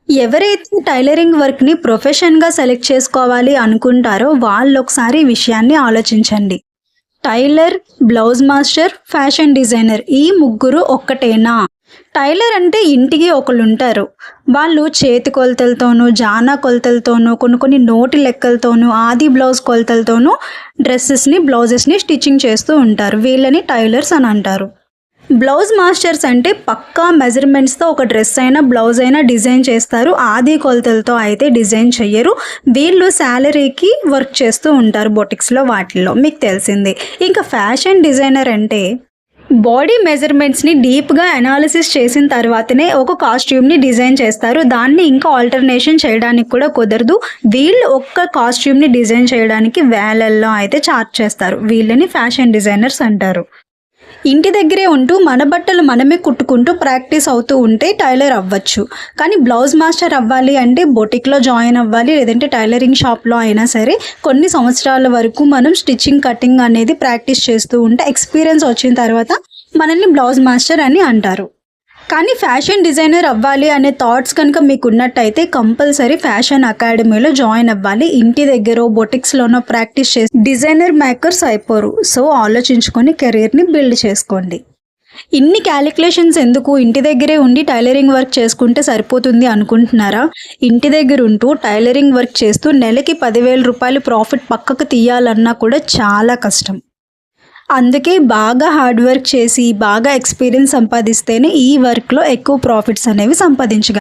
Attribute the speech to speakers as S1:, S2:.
S1: ఎవరైతే టైలరింగ్ వర్క్‌ని ప్రొఫెషన్‌గా సెలెక్ట్ చేసుకోవాలి అనుకుంటారో వాళ్ళొకసారి ఈ విషయాన్ని ఆలోచించండి. Tailor, blouse master, fashion designer ఈ ముగ్గురు ఒక్కటేనా? టైలర్ అంటే ఇంటికి ఒకళ్ళుంటారు. వాళ్ళు చేతి కొలతలతోనూ, జానా కొలతలతోనూ, కొన్ని నోటి లెక్కలతోనూ, ఆది బ్లౌజ్ కొలతలతోనూ బ్లౌజెస్‌ని స్టిచ్చింగ్ చేస్తూ ఉంటారు. వీళ్ళని టైలర్స్ అని అంటారు. బ్లౌజ్ మాస్టర్స్ అంటే పక్కా మెజర్మెంట్స్‌తో ఒక డ్రెస్ అయినా, బ్లౌజ్ అయినా డిజైన్ చేస్తారు. ఆది కొలతలతో అయితే డిజైన్ చెయ్యరు. వీళ్ళు సాలరీకి వర్క్ చేస్తూ ఉంటారు బొటిక్స్‌లో వాటిల్లో మీకు తెలిసిందే. ఇంకా ఫ్యాషన్ డిజైనర్ అంటే బాడీ మెజర్మెంట్స్‌ని డీప్‌గా అనాలిసిస్ చేసిన తర్వాతనే ఒక కాస్ట్యూమ్‌ని డిజైన్ చేస్తారు. దాన్ని ఇంకా ఆల్టర్‌నేషన్ చేయడానికి కూడా కుదరదు. వీళ్ళు ఒక్క కాస్ట్యూమ్‌ని డిజైన్ చేయడానికి వేలల్లో అయితే చార్జ్ చేస్తారు. వీళ్ళని ఫ్యాషన్ డిజైనర్స్ అంటారు. ఇంటి దగ్గరే ఉంటూ మన బట్టలు మనమే కుట్టుకుంటూ ప్రాక్టీస్ అవుతూ ఉంటే టైలర్ అవ్వచ్చు. కానీ బ్లౌజ్ మాస్టర్ అవ్వాలి అంటే బొటిక్‌లో జాయిన్ అవ్వాలి. లేదంటే టైలరింగ్ షాప్‌లో అయినా సరే కొన్ని సంవత్సరాల వరకు మనం స్టిచ్చింగ్, కటింగ్ అనేది ప్రాక్టీస్ చేస్తూ ఉంటే ఎక్స్‌పీరియన్స్ వచ్చిన తర్వాత మనల్ని బ్లౌజ్ మాస్టర్ అని అంటారు. కానీ ఫ్యాషన్ డిజైనర్ అవ్వాలి అనే థాట్స్ కనుక మీకున్నట్టయితే కంపల్సరీ ఫ్యాషన్ అకాడమీలో జాయిన్ అవ్వాలి. ఇంటి దగ్గరో బొటిక్స్‌లోనో ప్రాక్టీస్ చేసి డిజైనర్ మేకర్స్ అయిపోరు. సో ఆలోచించుకొని కెరీర్‌ని బిల్డ్ చేసుకోండి. ఇన్ని క్యాలిక్యులేషన్స్ ఎందుకు? ఇంటి దగ్గరే ఉండి టైలరింగ్ వర్క్ చేసుకుంటే సరిపోతుంది అనుకుంటున్నారా? ఇంటి దగ్గర ఉంటూ టైలరింగ్ వర్క్ చేస్తూ నెలకి రూ. 10,000 ప్రాఫిట్ పక్కకు తీయాలన్నా కూడా చాలా కష్టం. అందుకే బాగా హార్డ్ వర్క్ చేసి, బాగా ఎక్స్‌పీరియన్స్ సంపాదిస్తేనే ఈ వర్క్‌లో ఎక్కువ ప్రాఫిట్స్ అనేవి సంపాదించగలం.